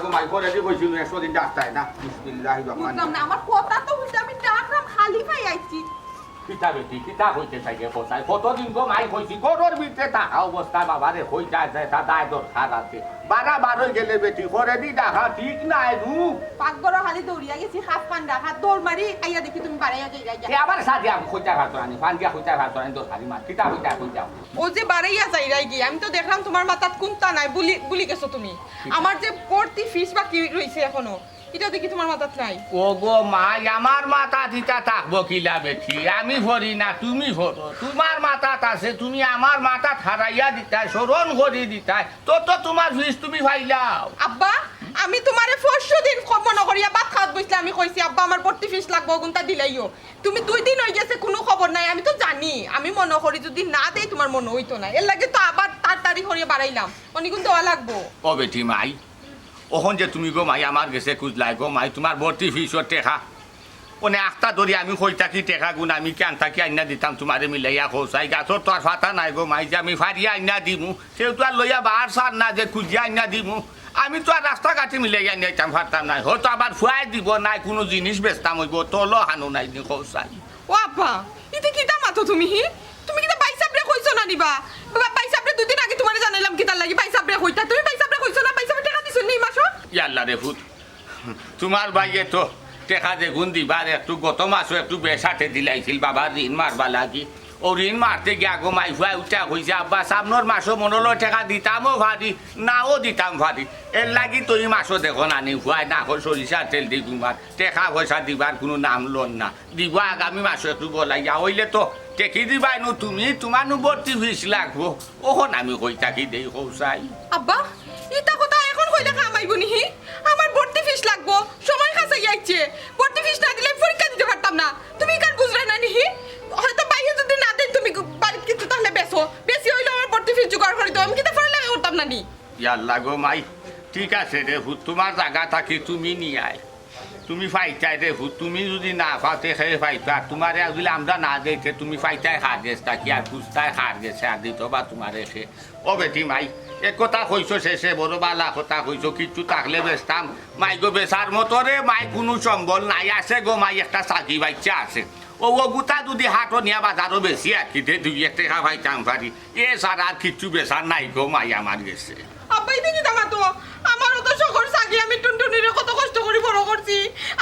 ঘুমাই করে যে কইছিল 100 দিন ডাক্তার না বিসমিল্লাহির রহমানির বুঝলাম না আমার কথা তো হইছে আমি ডাকলাম খালি পাই আইছি কিতা বেটি কিতা হইতে থাকে কোথায় কতদিন ঘুমাই কইছি গরুর ভিতরে থাকা অবস্থা বাবারে হই যায় তা দায় দরকার আছে বারো গেলে বেটি করে দি দেখা ঠিক নাই রু পাকঘর খালি দৌড়িয়া গেছি হাত পান রাখা দৌড় মারি আইয়া দেখি তুমি বাড়াইয়া যাই আবার সাথে আমি খোঁজা ভাত আনি পান্ডিয়া খোঁজা ভাত আনি দরকারি মাছ কিতা হইতা কই যাও ও যে বাড়াইয়া যাই গিয়ে আমি তো দেখলাম তোমার মাথাত কোনটা নাই বুলি গেছো তুমি আমার যে পড়তি ফিস বাকি রইছে এখনো এটা দেখি তোমার মাথাত নাই ও গো মা আমার মাথা দিতা থাকবো কিলা বেটি আমি ভরি না তুমি ভরো তোমার মাথাত আছে তুমি আমার মাথা হারাইয়া দিতা স্মরণ করি দিতা তো তোমার ফিস তুমি পাইলাও আব্বা আমি তোমারে 400 দিন মনে করিয়া ভাত খাওয়াত বইছি আমি কইছি আব্বা আমার পড়তি ফিস লাগবো গুনটা দিলাইও তুমি 2 দিন হই গেছে কোনো খবর নাই আমি তো জানি আমি মনে করি যদি না দেই তোমার মনে হইতো না এর লাগে তো আবার তাড়াতাড়ি করিয়া বাড়াইলাম অনেক গুণ দেওয়া লাগবো ও বেটি মাই ওখন যে তুমি গো মাই আমার গেছে খুঁজলাই গো মাই তোমার ভর্তি ফিসর টেকা ওনে আখটা ধরি আমি কই থাকি টেকা গুণ আমি কেন থাকি আইনা দিতাম তোমারে মিলাইয়া খোঁচাই গাছর তো আর ফাটা নাই গো মাই যে আমি ফারিয়া আইনা দিমু সেও তো আর লইয়া বাহার সার না যে খুঁজিয়া আইনা দিমু আমি তো আর রাস্তা কাটি মিলাইয়া নিতাম ফারতাম নাই হয়তো আবার ফুয়াই দিব নাই কোনো জিনিস বেচতাম হইব তল হানো নাই নি খোঁচাই ও আব্বা ইতি কিতা মাতো তুমি তুমি কিতা বাইসাবরে কইছো না নিবা বাইসাবরে 2 দিন আগে তোমারে জানাইলাম কিতা লাগি বাইসাবরে কইতা তুমি বাইসাবরে কইছো না বাইসাবরে টাকা দিছো নি মাসো ইয়াল্লা রে ফুট তোমার ভাইয়ে তো টেকা দেখুন দিবার একটু গত মাসও একটু বেসাতে দিলাইছিল বাবা ঋণ মারবা লাগি ও ঋণ মারতে গিয়া গো মাই ফুয়াই উঠা হয়েছে আব্বা সামনের মাসও মনলো টেকা দিতামও ভারি নাও দিতাম ভারি এর লাগি তুই মাসও দেখো নানি ফুয়াই না হল সরিষা তেল দি তোমার টেকা পয়সা দিবার কোনো নাম লন না দিব আগামী মাসও একটু বলাইয়া হইলে তো টেকি দিবাই নো তুমি তোমার নো ভর্তি ফিস লাগবো ওখন আমি কই থাকি দেই কৌসাই আব্বা ইতা কথা এখন কইলে কামাইব নিহি আমার ভর্তি ফিস লাগবো সময় কাছে যাইছে ভর্তি ফিস না দিলে পরীক্ষা দিতে পারতাম না তুমি কার বুঝলে না নিহি হয়তো বাইরে যদি না দেন তুমি বাড়িতে কিছু তাহলে বেশি হইলে আমার ভর্তি ফিস জোগাড় করে দাও আমি কিতা পড়া লাগা করতাম না নি ইয়াল্লা গো মাই ঠিক আছে রে ভূত তোমার জায়গা থাকি তুমি নিয়ে আয় তুমি ফাইটাই রে ভূত তুমি যদি না পাতে খেয়ে ফাইতা তোমার যদি আমরা না দেখে তুমি ফাইটাই খার গেছ থাকি আর খুঁজতাই খার গেছে আর দিত বা তোমার রেখে ও বেটি মাই এক কথা কইছো শেষে বড় বালা কথা কইছো কিচ্ছু থাকলে বেচতাম মাই গো বেচার মতো রে মাই কোনো সম্বল নাই আছে গো মাই একটা চাকরি বাচ্চা আছে ও গোটা যদি হাটও নিয়ে বাজারও বেশি আর কি 2-1 টাকা পাইতাম পারি এ ছাড়া আর কিচ্ছু বেচার নাই গো মাই আমার গেছে আব্বা ইতি কি দামা তো আমারও তো শখর চাকরি আমি টুনটুনিরে কত কষ্ট করে বড় করছি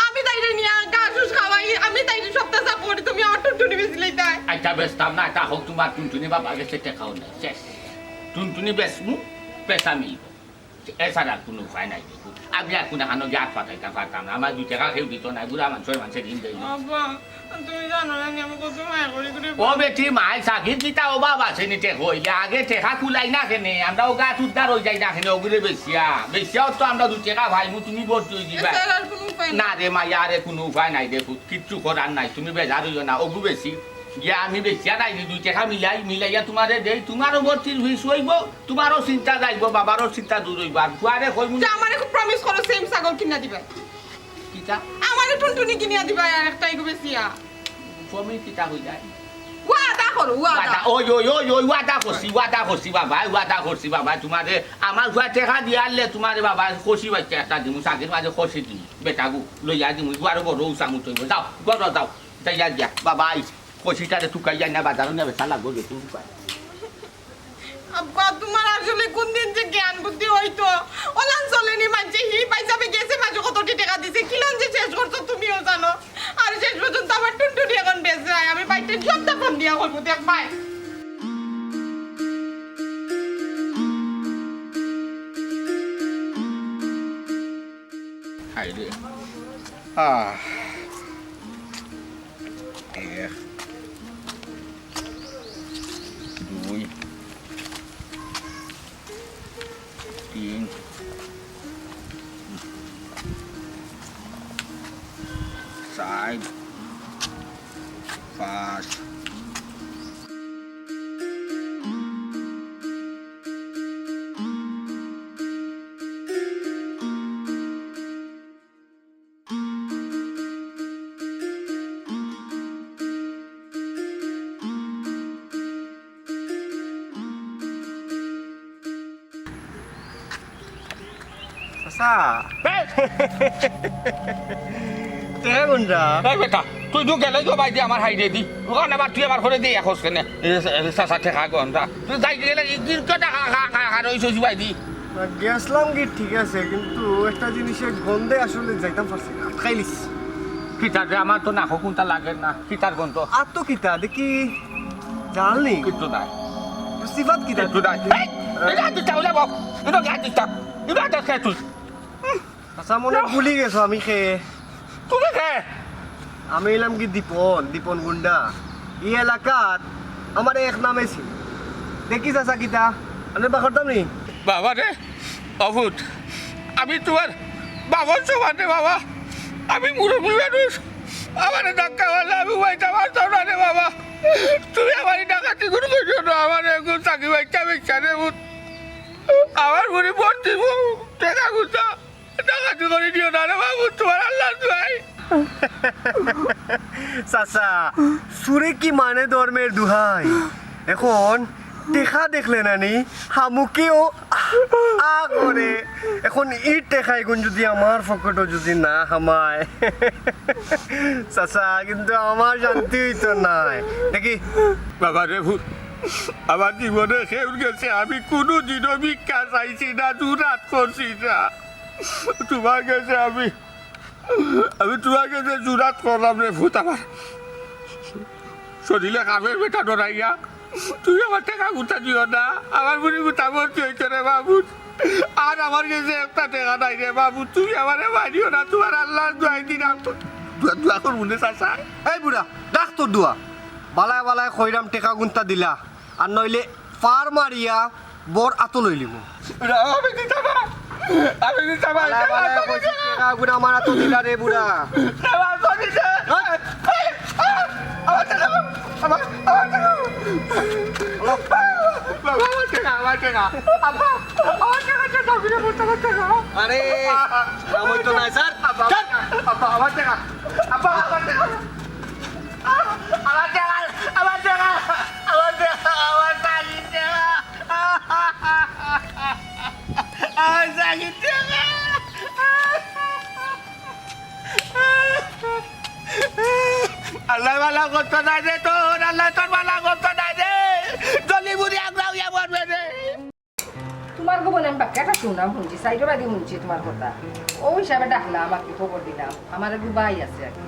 আমি তাইরে নিয়ে গাছুস খাওয়াই আমি তাইরে সপ্তাহ চাপ করি তুমি আমার টুনটুনি বেশিলেই তাই আইটা বেচতাম না এটা হোক তোমার টুনটুনি বাবা গেছে টেকাও নাই শেষ টুনটুনি বেচমু পেশা মিলব এছাড়া আর কোনো উপায় নাই দেখুন আমি আর কোনো হানো গিয়ে হাত পাতাইতে পারতাম না আমার 2 টাকা কেউ দিত না বুড়া মানুষের দিন দেয় আব্বা তুমি জানো না আমি কত মায়া করি করে ও বেটি মাই চাকরির দিতা অভাব আছে নিতে হইলে আগে টেকা খুলাই না কেনে আমরা ও গাছ উদ্ধার হয়ে যাই না কেনে ওগুলো বেশিয়াও তো আমরা 2 টাকা ভাইমু তুমি ভর্তি হয়ে দিবা না রে মাইয়া আরে কোনো উপায় নাই দেখুন কিচ্ছু করার নাই তুমি বেজার হইও না ওগু বেশি গিয়া আমি বেশিয়া নাই 2 টাকা মিলাইয়া তোমারে দেই তোমারও ভর্তির হুইস হইব তোমারও চিন্তা যাইব বাবারও চিন্তা দূর হইব আর ফুয়ারে কইমু আমারে খুব প্রমিস করো সেম ছাগল কিনা দিবা কিটা আমারে টুনটুনি কিনিয়া দিবা আর একটা ইগো বেশিয়া প্রমিস কিটা হই যায় ওয়াদা করো ওয়াদা ওই ওয়াদা করছি বাবা তোমারে আমার ফুয়া টাকা দিয়ালে তোমারে বাবা খুশি বাচ্চা একটা দিমু সাগের মাঝে খুশি দিমু বেটাগু লইয়া দিমু আর বড় উসামু তৈব যাও গর যাও তাইয়া দিয়া বাবা কষিটারে টুকাই যায় না বাজারও নেবে সালা গো দেখুন আব্বা তোমার আসলে কোন দিন যে জ্ঞান বুদ্ধি হইতো ওলান চলেনি মানছে হি পয়সাবে গেছে মাঝে কতটি টাকা দিছে কিলান যে শেষ করছো তুমিও জানো আর শেষ পর্যন্ত আমার টুনটুনি এখন বেঁচে যায় আমি বাইতে সবটা ফোন দিয়া করবো দেখ ভাই হাই রে দুই 3 4 5 চাচা টেকা গুন্ডা এই বেটা তুই তো গেলে তো বাই দি আমার হাই দে দি ওখানে আবার তুই আমার ঘরে দিয়ে খোঁজ কেনে চাচা ঠেকা গন্ধা তুই যাই গেলে টাকা রয়েছে বাই দি গেছলাম কি ঠিক আছে কিন্তু একটা জিনিসের গন্ধে আসলে যাইতাম পারছি না খাইলিস কিতার আমার তো নাকো কোনটা লাগে না কিতার গন্ধ আর তো কিতা দেখি জানলি কিন্তু নাই সিফাত কিতা কিন্তু নাই এটা দিতা ওলা বাপ এটা গাছ দিতা এটা তো খেয়ে তুই আচ্ছা মনে ভুলি গেছো আমি খেয়ে তুমি খেয়ে আমি এলাম কি দীপন গুন্ডা এই এলাকাত আমার এক নামে ছিল দেখি চাচা কিতা আমি বা করতাম নি বাবা রে অভূত আমি তোমার বাবার সমানে বাবা আমি মুরব্বী মানুষ আমার ধাক্কা মারলে আমি বাইতে পারতাম না রে বাবা তুমি আমার ডাকাতি করে করছো না আমার এখন চাকরি বাইতে বেচা রে ভূত আমার বুড়ি ভর্তি টেকা গুছা ডাকাতি করে দিও না রে বাবু তোমার আল্লাহ দোয়াই চাচা সুরে কি মানে ধর্মের দুহাই এখন টেকা দেখলে নানি হামুকেও আ করে এখন ইট টেকাই গুণ যদি আমার পকেটও যদি না হামায় চাচা কিন্তু আমার শান্তি হইতো নাই দেখি বাবা রে ভূত আমার জীবনে খেয়ে গেছে আমি কোনোদিনও ভিক্ষা চাইছি না দুরাত করছি না তোমার কাছে আমি তোমার কাছে জুরাত করলাম রে ভূত আমার শরীরে কামের বেটা ডরাইয়া তুই আমার টাকা গুতা দিও না আমার বুড়ি গুতা ভর্তি হয়েছে রে বাবু আর আমার কাছে একটা টাকা নাই রে বাবু তুই আমার মারিও না তোমার আল্লাহ দোয়াই দিলাম দোয়া করবো না চাচা এই বুড়া রাখ তোর দুয়া বালায় বালায় খৈরাম টেকা গুন্তা দিলা আর নইলে পার মারিয়া বর আতো লইলিম আমি দিতাম না আমি দিতাম বালায় বালায় কইছি টেকা গুনা আমার আতো দিলা রে বুড়া আরে আমি তো নাই স্যার আল্লাহ ভালো করতে নাই রে তোর আল্লাহ তোর ভালো করতে নাই রে জলি বুড়ি আগলাও ইয়া বলবে রে তোমার খবর আমি বাক্যাটা শুনলাম শুনছি সাইডের আগে শুনছি তোমার কথা ওই হিসাবে ডাকলাম আমাকে খবর দিলাম আমার একটু ভাই আছে আর কি।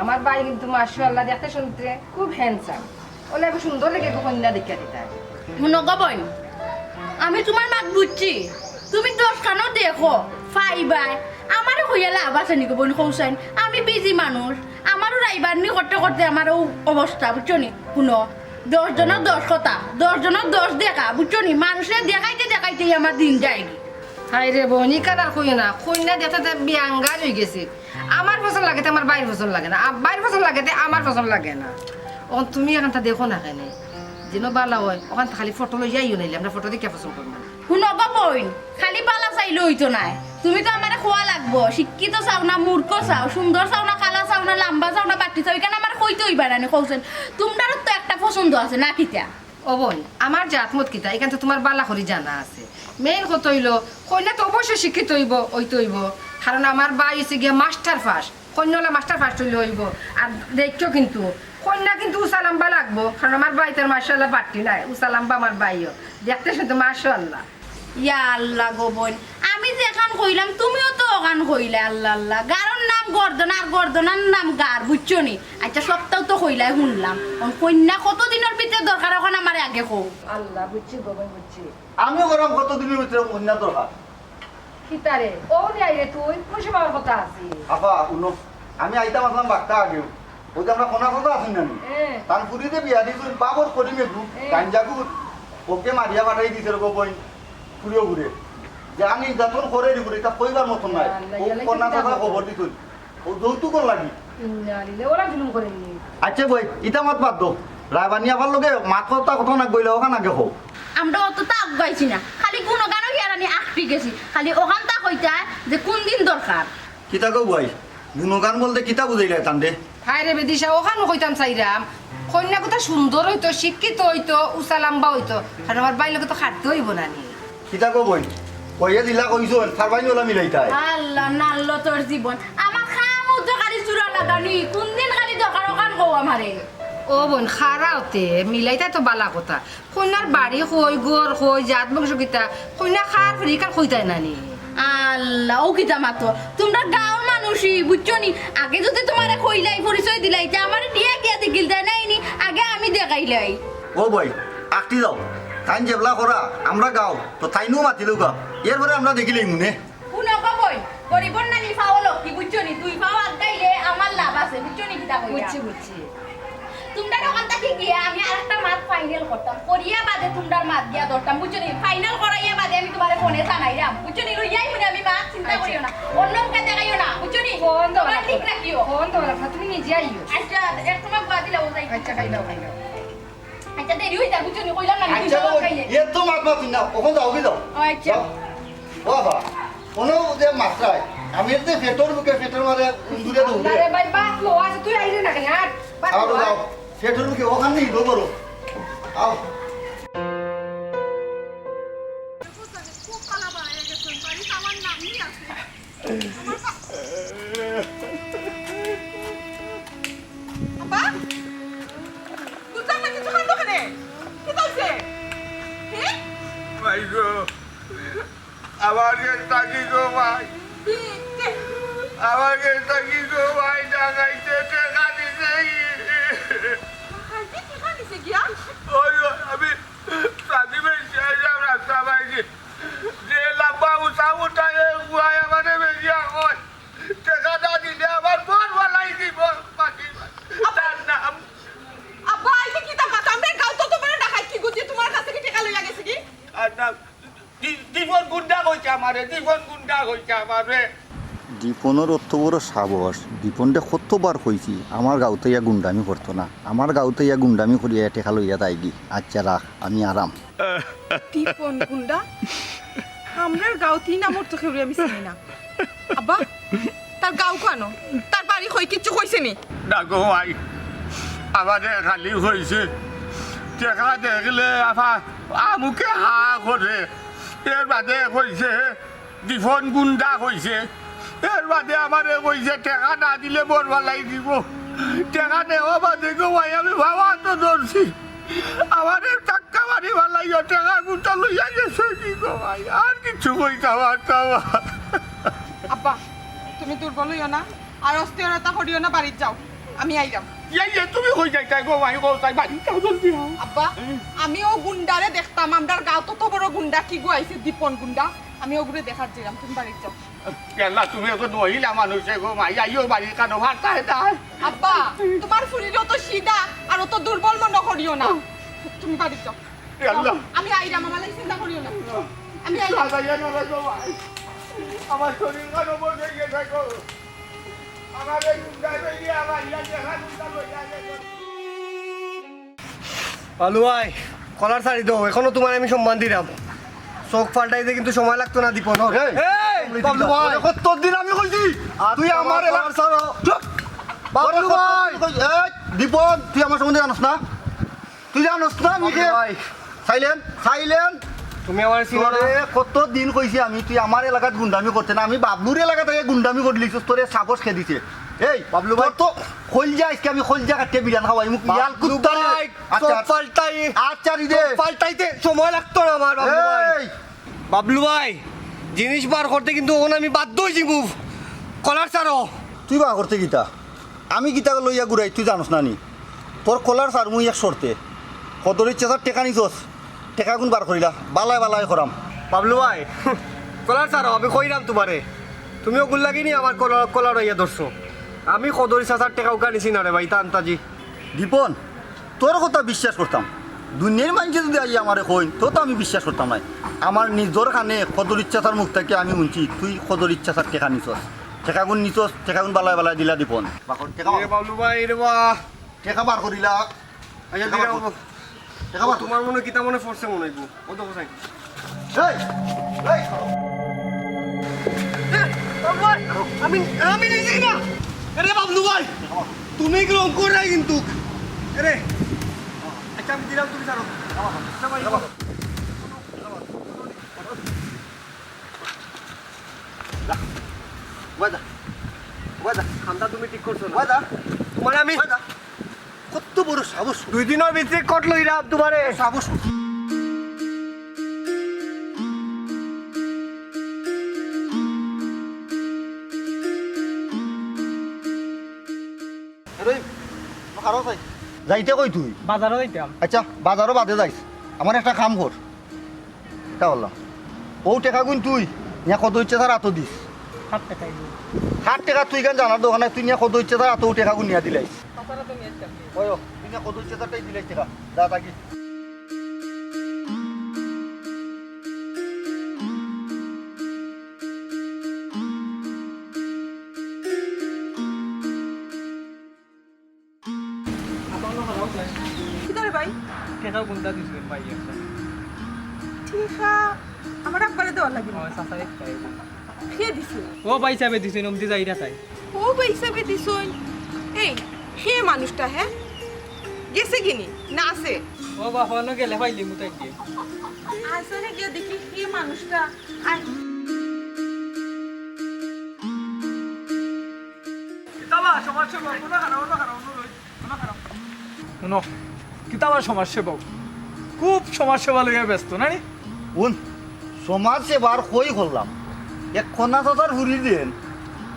আমার ভাই কিন্তু মাশাআল্লাহ দেখতে শুনতে খুব হ্যান্ডসাম ওলে এত সুন্দর লেগে কন্যা দেখা দিতে নগবন আমি তোমার মাক বুঝছি তুমি দশখানো দেখো ফাইবাই আমারও হইয়া লাভ আছে নাকি বোন কৌশাইন আমি বিজি মানুষ আমারও রাইবার নি করতে করতে আমারও অবস্থা বুঝছো নি শুনো 10 জনের 10 কথা 10 জনের 10 দেখা বুঝছো নি মানুষের দেখাইতে দেখাইতেই আমার দিন যায় হাই রে বনি কাদার কই না কন্যা দেখতে বিয়াঙ্গা হয়ে গেছে আমার পছন্দ লাগে আমার বাইর পছন্দ লাগে না বাইর পছন্দ লাগে আমার পছন্দ লাগে না ও তুমি এখানটা দেখো না কেন যেন বালা হয় ওখান খালি ফটো লই যাইও নাইলে আমরা ফটো দেখে পছন্দ করবো শুনো বইন খালি বালা চাইলে হইতো নাই তুমি তো আমার খোয়া লাগবো শিক্ষিত চাও না মূর্খ চাও সুন্দর চাও না কালা চাও না লম্বা চাও না বাটি চাও এখানে আমার কইতে হইবা না কৌছেন তোমারও তো একটা পছন্দ আছে না কিতা ও বোন আমার যে আত্মত কিতা এখান তো তোমার বালা করি জানা আছে মেইন কত হইলো কন্যা তো অবশ্যই শিক্ষিত হইব ওইতে হইব কারণ আমার বাই এসে গিয়ে মাস্টার ফার্স্ট কন্যালা মাস্টার ফার্স্ট হইলে হইব আর দেখছো কিন্তু কন্যা কিন্তু উসালাম্বা লাগবো কারণ আমার বাই তার মাশাআল্লাহ বাটি নাই উসালাম্বা আমার বাইও দেখতে শুনতে মাশাআল্লাহ ইয়া আল্লাহ গো বোন আমি যে এখন কইলাম তুমিও তো ওখান কইলে আল্লাহ আল্লাহ গারর নাম গর্দন আর গর্দনার নাম গার বুঝছো নি আচ্ছা সপ্তাহ তো কইলাই শুনলাম কন্যা কতদিনের ভিতরে দরকার ওখানে আমার আগে কও আল্লাহ বুঝছি গোবন বুঝছি আমিও গরম কতদিনের ভিতরে কন্যা দরকার কিতারে ও নাই রে তুই খুশি পাওয়ার কথা আছে আপা উনো আমি আইতাম আসলাম বাক্তা আগেও ওই যে আমরা কোনা কথা আছি না তার পুরীতে বিয়া দিয়েছিল বাবর করি মেঘু গাঞ্জাকু ওকে মারিয়া পাঠাই দিছে রকম বই ফুরিও ঘুরে যে আমি যখন করে দিব এটা কইবার মতন নাই ও কন্যা কথা খবর দিত ও যৌতুক লাগি ইন্নালিলে ওরা জুলুম করেনি আচ্ছা বই ইটা মত বাদ দো রায়বানি আবার লগে মাত কথা কথা না কইলে ওখানে আগে হোক আমরা অত তা আগাইছি না খালি কোনো গানও হিয়ারানি আঁকড়ি গেছি খালি ওখান তা কইতা যে কোন দিন দরকার কিতা কও বই গুণগান বলতে কিতা বুঝাইলে তান্ডে হাই রে বেদিশা ওখানে কইতাম চাইরাম কন্যা কথা সুন্দর হইতো শিক্ষিত হইতো উসালাম্বা হইতো আর আমার বাইর লোকে তো খাদ্য হইব না নি কিতা কও বই কইয়া দিলা কইছো সারবাইনি ওলা মিলাইতাই আল্লাহ নাল্লো তোর জীবন আমার খামু তো খালি চূড়া লাগানি কোন দিন খালি দোকান ওখান গো আমারে ও বোন খারাওতে মিলাইতা তো বালা কথা কন্যার বাড়ি কই গোর কই জাত বংশ কিতা কন্যা খার ফ্রি কার কইতাই নানি আল্লাহ ও কিতা মাতো তোমরা গাঁওর মানুষই বুঝছো নি আগে যদি তোমারে কইলাই পরিচয় দিলাই যে আমারে দিয়া গিয়া দেখিল তাই নাইনি আগে আমি দেখাইলাই ও ভাই আটটি যাও তাই যেবলা করা আমরা গাও তো তাইনও মাতিলো গা এরপরে আমরা দেখিলেই মনে শুনো কই গরিবর নানি ফাও লক্ষ্মী বুঝছো নি তুই ফাও আগাইলে আমার লাভ আছে বুঝছো নি কিতা কইয়া বুঝছি বুঝছি তোমরা দোকান থেকে গিয়ে আমি আরেকটা মাছ ফাইনাল করতাম করিয়া বাদে তোমরার মাছ দিয়া ধরতাম বুঝছো নি ফাইনাল করাইয়া বাদে আমি তোমারে ফোনে জানাইরাম বুঝছো নি লইয়াই মনে আমি মাছ চিন্তা করিও না অন্য কাজ দেখাইও না বুঝছো নি ফোন দাও তোমরা ঠিক রাখিও ফোন দাও রাখা তুমি নিজে আইও আচ্ছা এক সময় বাদি লাও যাই আচ্ছা খাইলাও খাইলাও আচ্ছা দেরি হই যা বুঝছো নি কইলাম না আচ্ছা এ তো মাত মাতি না ওখান যাও কি যাও আচ্ছা ও বাবা কোনো যে মাত্রায় আমি যে ফেটর মারে দূরে দৌড়ে আরে ভাই বাপ লো আজ তুই আইরে না কেন আর বাপ আরো যাও ফেটর মুখে ওখানে নিয়ে দৌড়ো করো আও আব্বা বুঝলাম না কিছু খান দোকানে কি চলছে হ্যাঁ ভাই গো আমার তাকি গো ভাই আমাকে তাকি গো ভাই ডাকাইতে টাকা দিতে ওই আমি সাদি বেশি আইলাম রাস্তা বাইরে যে লাম্বা উঠা উঠায় গুয়ায় আমাদের বেরিয়া হয় টাকা না দিলে আমার বর বলাই দিব পাখি তার নাম আব্বা আইতে কি তা মাথা আমরা গাও তো তোমার ডাকাই কি গুজি তোমার কাছে কি টাকা লইয়া গেছে কি আর নাম জীবন গুন্ডা কইছে আমারে জীবন গুন্ডা কইছে আমারে দীপনের অত বড় সাহস দীপনটা কতবার কইছি আমার গাঁওতে ইয়া গুন্ডামি করতো না আমার গাঁওতে ইয়া গুন্ডামি করিয়া টেকা লইয়া তাই গি আচ্ছা রাখ আমি আরাম টিপন গুন্ডা আমরার গাও তিন আমর তো খেউরি আমি চিনি না আব্বা তার গাও কেন তার বাড়ি কই কিচ্ছু কইছে নি না গো ভাই আমাদের খালি হয়েছে টেকা দেখলে আমার আমুকে হা করে এর বাদে কইছে দীপন গুন্ডা কইছে এর বাদে আমারে কইছে টেকা না দিলে বর ভালাই দিব টেকা দেওয়া বাদে গো ভাই আমি ভাবা তো ধরছি আমাদের টাক্কা মারি ভালাই টেকা গুন্ডা লইয়া গেছে কি গো ভাই আর কিছু কইতে পারতাম আব্বা তুমি দুর্বল হইও না আর অস্থিরতা করিও না বাড়ি যাও আমি আইলাম ইয়ে তুমি কই যাইতাই গো ভাই গো তাই বাড়ি যাও জলদি আব্বা আমি ও গুন্ডারে দেখতাম আমরার গাও তত বড় গুন্ডা কি গো আইছে দীপন গুন্ডা আমি ওগুলো দেখার যাইলাম তুমি বাড়ি যাও কেলা তুমি তো নহিলা মানুষে গো মাই আইও বাড়ি কানো ভাড়া তাই আব্বা তোমার শরীর অত সিধা আর অত দুর্বল মনে করিও না তুমি বাড়ি যাও আল্লাহ আমি আইলাম আমার লাগি চিন্তা করিও না আমি আইলাম আমার শরীর কানো বসে গেছে গো আমার এই গুন্ডা লইয়া আমার ইয়া দেখা গুন্ডা লইয়া গেছে আলুয়াই কলার শাড়ি দাও এখনো তোমার আমি সম্মান দিলাম চোখ পাল্টাইতে কিন্তু সময় লাগতো না দীপন কতদিন আমি কইছি তুই আমার এলাকার ছাড়ো বাবলু ভাই দীপন তুই আমার সম্বন্ধে জানোস না তুই জানোস না আমি সাইলেন্ট সাইলেন্ট তুমি আমার সিনারে কতদিন কইছি আমি তুই আমার এলাকাত গুন্ডামি করতে না আমি বাবলুর এলাকা থেকে গুন্ডামি করে লিখিস তোরে সাপোর্ট খেয়ে দিছে এই বাবলু ভাই তো খোলজা আজকে আমি খোলজা কাটিয়ে বিরান খাওয়াই মুখ ইয়াল কুত্তা চোখ পাল্টাই আচ্ছা রে পাল্টাইতে সময় লাগতো না আমার বাবলু ভাই এই বাবলু ভাই জিনিস বার করতে কিন্তু ওখানে আমি বাধ্য হয়েছি মুভ কলার ছাড়ো তুই বা করতে গীতা আমি গীতা লইয়া ঘুরাই তুই জানোস না নি তোর কলার সার মুই এক শর্তে কতর ইচ্ছা স্যার টেকা নিছস টেকা গুণ বার করিলা বালাই বালাই করাম বাবলু ভাই কলার ছাড়ো আমি কইলাম তোমারে তুমিও গুল লাগিনি আমার কলার ইয়ে ধরছো আমি কদরি চাচার টেকা উকা নিছি না রে ভাই তান্তাজি দীপন তোর কথা বিশ্বাস করতাম দুনিয়ার মানুষ যদি আই আমার কইন তো তো আমি বিশ্বাস করতাম নাই আমার নিজের খানে কদর ইচ্ছা তার মুখ থেকে আমি শুনছি তুই কদর ইচ্ছা তার টেকা নিছস টেকা গুণ নিছস টেকা গুণ বালাই বালাই দিলা দীপন বাবলু ভাই রে বা টেকা বার করিলা আচ্ছা টেকা দিলাম বার- টেকা বার তোমার মনে কিতা মনে পড়ছে মনে হইব ও তো কোথায় এই এই আমি আমি নিজেই না আরে বাবলু ভাই তুমি কি রং করে কিন্তু আরে আচ্ছা আমি দিলাম তুমি ছাড়ো ওয়াদা ওয়াদা খামটা তুমি ঠিক করছো না ওয়াদা তোমার আমি ওয়াদা কত বড় সাহস 2 দিনের ভিতরে কট লইরাম তোমারে সাহস যাইতে কই তুই বাজারও যাইতাম আচ্ছা বাজারও বাদে যাইস আমার একটা কাম কর এটা বললাম ও টাকা গুণ তুই নিয়ে কত ইচ্ছে তার এত দিস 7 টাকাই 60 টাকা তুই কেন জানার দোকানে তুই নিয়ে কত ইচ্ছে তার এত টাকা গুণ নিয়ে দিলাইস আপনারা তো নিয়ে আসতাম ওই তুই নিয়ে কত ইচ্ছে তারটাই দিলাইস টাকা যা থাকি কি করে ভাই টাকা কোনটা দিছিলেন ভাই একটা ঠিকা আমার আব্বারে দেওয়া লাগে চাচা একটাই খেয়ে দিছি ও ভাই চাবে দিছেন অমতি যাইরা তাই ও ভাই হিসাবে দিছই এই হে মানুষটা হ্যাঁ গেছে কিনি না আছে ও বাবা ন গেলে পাইলি মুতাই দিয়ে আসলে গিয়ে দেখি হে মানুষটা আর কিতাবা সমাজসেবক কোন হারাও শুনো কিতাবা সমাজসেবক খুব সমাজসেবা লইয়া ব্যস্ত না রে উন সমাজ সেবার কই করলাম এক কন্যা চাচার ফুরি দেন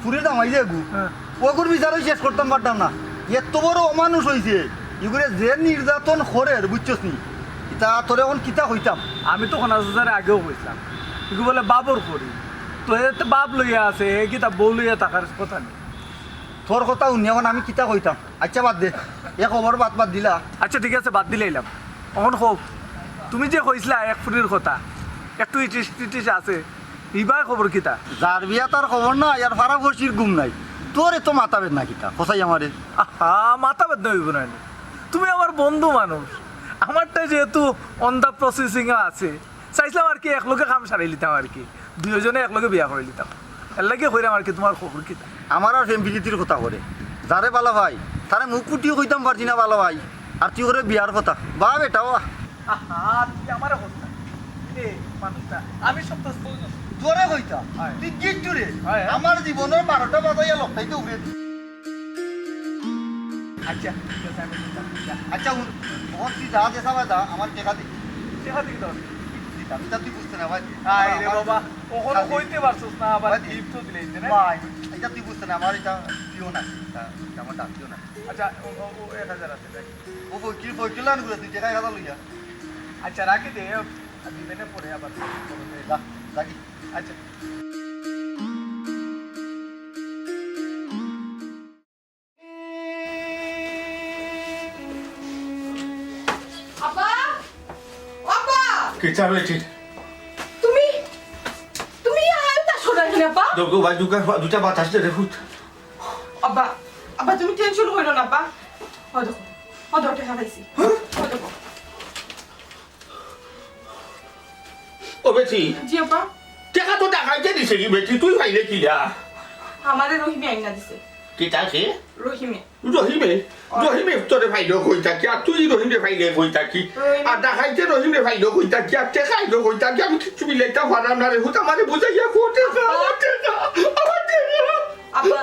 ফুরি দামাই যে গু হ্যাঁ। ওগুর বিচারই শেষ করতাম পারতাম না এত বড় অমানুষ হয়েছে এগুলো যে নির্যাতন করে বুঝছস নি তা তোরে এখন কিতা হইতাম আমি তো কোনা হাজারে আগেও কইছিলাম কি বলে বাবর করি তো এতে বাপ লইয়া আছে এ কিতা বউ লইয়া থাকার কথা নেই তোর কথা শুনি এখন আমি কিতা কইতাম আচ্ছা বাদ দে এ খবর বাদ দিলা আচ্ছা ঠিক আছে বাদ দিলে এলাম এখন হোক তুমি যে কইছিলা এক ফুরির কথা একটু ইটিস আছে ইবার খবর কিতা যার বিয়া তার খবর না আর ফারা বসির ঘুম নাই তোর এত মাতাবেন না কিতা কোথায় আমারে আহা মাথা বেদনা হইব না তুমি আমার বন্ধু মানুষ আমারটা যেহেতু অন দ্য প্রসেসিং আছে চাইছিলাম আর কি একলগে কাম সারাই লিতাম আর কি দুজনে একলগে বিয়া করে লিতাম এর লাগে কইরাম আর কি তোমার খবর কিতা আমার আর ফ্যামিলিটির কথা করে যারে বালা ভাই তারে মুখ ফুটিও কইতাম পারছি না বালা ভাই আর তুই করে বিয়ার কথা বা বেটা ও আহা তুই আমার কথা এ মানুষটা আমি সব তো তোরে কইতা হয়। তুই গিট্টু রে হয়। আমার জীবনের 12টা বাজাইয়া লকটাইতে উড়ে দি আচ্ছা ঠিক আছে আমি দিতাম আচ্ছা ওর তুই যা দেশা দা আমার টেকা দি দেখা দিক দাও দিতাম এটা তুই বুঝতে না ভাই আই রে বাবা ওখানে খালি- কইতে পারছস না আবার ভাই, গিফট তো দিলেই না ভাই এটা তুই বুঝতে না আমার এটা দিও না এটা আমার ডাক দিও না আচ্ছা ও 1000 আছে দেখ ও বই কিলান করে তুই টেকা কথা লইয়া আচ্ছা রাখি দে দিবেনে পরে আবার যা রাখি আচ্ছা আব্বা আব্বা কিতা হয়েছে তুমি তুমি আইতা শোনা কি আব্বা দগো ভাই দুটা বাতাস দে হুত আব্বা আব্বা তুমি টেনশন হইলো না আব্বা ও দেখো ও দেখো টাকা পাইছি ও দেখো ও বেটি জি আব্বা টাকা তো টাকাইতে দিছে কি বেটি তুই পাইলে কি দা আমারে রহিমে আইনা দিছে কিতা সে রহিমে রহিমে তোরে ফাইলো কই থাকি আর তুই রহিমে ফাইলে কই থাকি আর দেখাইতে রহিমে ফাইলো কই থাকি আর টেকাইলো কই থাকি আমি কিছু মিলাইতে পারলাম না রে হুত আমারে বুঝাইয়া কোটে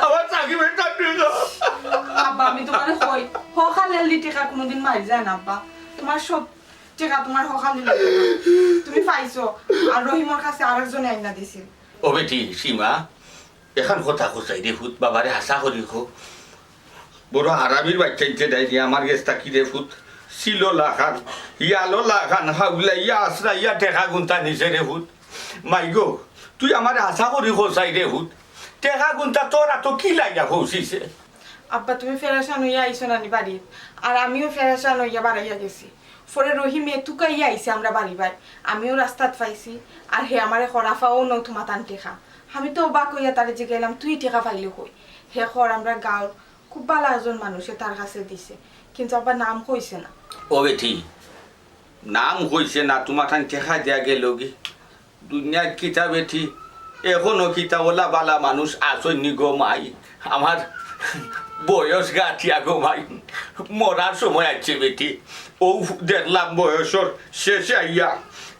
আমার চাকরি বেটা টেকা আব্বা আমি তোমার কই হখালেলি টাকা কোনোদিন মার যায় না আব্বা তোমার সব টাকা তোমার হখালেলি তুমি পাইছো আর রহিমর কাছে আরেকজন আইনা দিছিল ও বেটি সীমা এখন কথা কোথায় রে ফুট বাবারে হাসা করি খো বড় আরামির বাচ্চা ইচ্ছে দেয় যে আমার গেছ থাকি রে ফুট ছিল লাখান ইয়ালো লাখান হাউলা ইয়া আসরা ইয়া টেকা গুন্তা নিছে রে ফুট মাই গো তুই আমার আশা করি খোঁচাই রে ফুট টেকা গুন্তা তোর এত কি লাগিয়া খৌচিছে আব্বা তুমি ফেরাসান হইয়া আইছো নানি বাড়ি আর আমিও ফেরাসান হইয়া বাড়াইয়া গেছি পরে রহিমে তুকাইয়া আইছে আমরা বাড়ি বাই আমিও রাস্তাত পাইছি আর হে আমারে খরাফাও নৌ তোমা টান টেকা আমি তো অবাক হইয়া তারে যে গেলাম তুই টেকা পাইলে কই হে খর আমরা গাঁর খুব ভালো একজন মানুষে তার কাছে দিছে কিন্তু আবার নাম কইছে না ও বেটি নাম কইছে না তোমার ঠান টেকা দেয়া গেল কি দুনিয়ার কিতা বেটি এখনো কিতা ওলা বালা মানুষ আসই নিগো মাই আমার বয়স গাঠিয়া গো ভাই মরার সময় আছে বেটি ও দেখলাম বয়সর শেষে আইয়া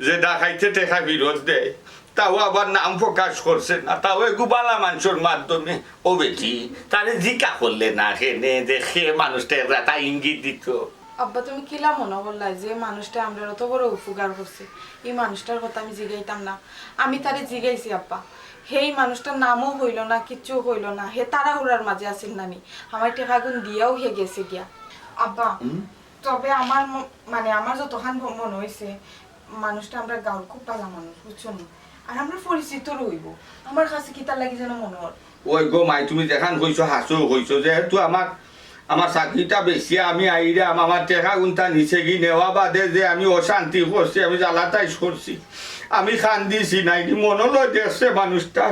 যে ডাকাইতে টেকা বিরোধ দেয় তাও আবার নাম প্রকাশ করছে না, তাও গুবালা মানুষের মাধ্যমে। ও বেটি তারে জিকা করলে না খেনে দেখে মানুষটা একটা ইঙ্গিত দিত। আব্বা তুমি কিলা মনে বললা যে মানুষটা আমরা অত বড় উপকার করছে, এই মানুষটার কথা আমি জিগাইতাম না? আমি তারে জিগাইছি আব্বা, সেই মানুষটার নামও হইল না, কিচ্ছু হইল না, হে তাড়াহুড়ার মাঝে আসিল নানি, আমার টেকাগুন দিয়াও হে গেছে গিয়া আব্বা। তবে আমার মানে আমার যতখান মনে হয়েছে মানুষটা আমরা গাঁর খুব ভালো মানুষ, বুঝছো না? আর আমরা পরিচিত রইব, আমার কাছে কি তার লাগে যেন মনে হয়। ওই গো মাই তুমি দেখান কইছো হাসো কইছো, যেহেতু আমার চাকরিটা বেশি, আমি আইরাম আমার টেকা গুনটা নিচে গিয়ে নেওয়া বাদে যে আমি অশান্তি করছি, আমি জ্বালাতাইশ করছি, আমি খান দিছি নাই মনলৈ দেখছে মানুষটা,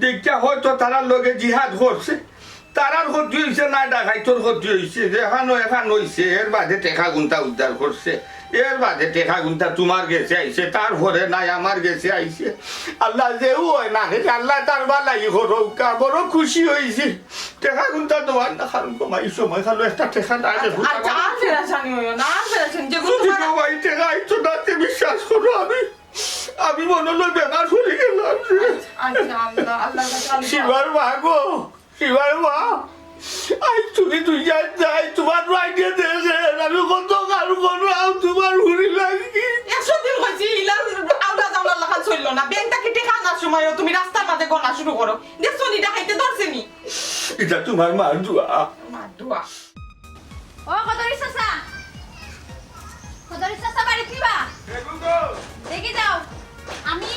দেখা হয়তো তারার লগে জিহাদ করছে, তারার ক্ষতি হয়েছে না ডাকাইতর ক্ষতি হয়েছে, যেখানো এখান হয়েছে, এর বাদে টেকা গুনটা উদ্ধার করছে, এর বাদে টেকা গুনটা তোমার গেছে আইছে, তারপরে নাই আমার গেছে আইছে। আল্লাহ যেও হয় না আল্লাহ তার বালাই হরৌকা, বড় খুশি হয়েছে। টেকা গুনটা তোমার না কারণ কমাই সময় খালো একটা টেকা না টেকা আইতো নাতে বিশ্বাস করো আমি মনে হলো বেমার হয়ে গেলাম। শিবার মা গো, শিবার মা আই তুমি তুই যাই তোমার রাইডে দেখে আমি কত কারু করো তোমার ঘুরি লাগি 100 দিন হয়েছে ইলার আউলা জাউলা লাগান চললো না, ব্যাংকটা কেটে খাওয়ার সময় তুমি রাস্তার মাঝে গণা শুরু করো, দেখছো নি ডাকাইতে ধরছে নি? এটা তোমার মার দোয়া। মার দোয়া। ও কদরি চাচা, কদরি চাচা বাড়ি কিবা দেখি যাও। আমি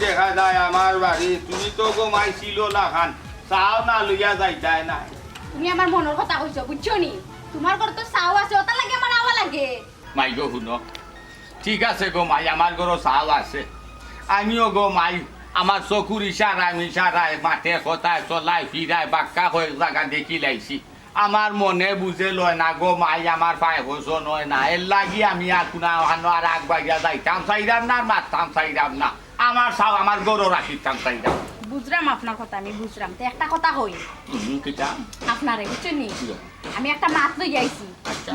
দেখা যায় আমার বাড়ি, তুমি তো গোমাইছিল না খান চাও না লইয়া যাইতাই না। তুমি আমার মনের কথা কইছো, বুঝছো নি? তোমার ঘর তো চাও আছে, ওটা লাগে আমার আওয়া লাগে। মাই গো শুনো, ঠিক আছে গো মাই, আমার ঘরও চাও আছে, আমিও গো মাই আমার চকুর ইশারায় মিশারায় মাঠে কথায় চলাই ফিরায় বাক্কা হয়ে জায়গা দেখি লাইছি, আমার মনে বুঝে লয় না গো মাই, আমার পায়ে হোসন হয় না, এর লাগি আমি আর কোনা আর আগবাইয়া যাইতাম চাইরাম না, আর মারতাম চাইরাম না, আমার চাও আমার গরু রাখিতাম চাইরাম। বুঝলাম আপনার কথা, আমি বুঝলাম। তো একটা কথা হই আপনারে, বুঝছেন নি? আমি একটা মাত লই আইছি,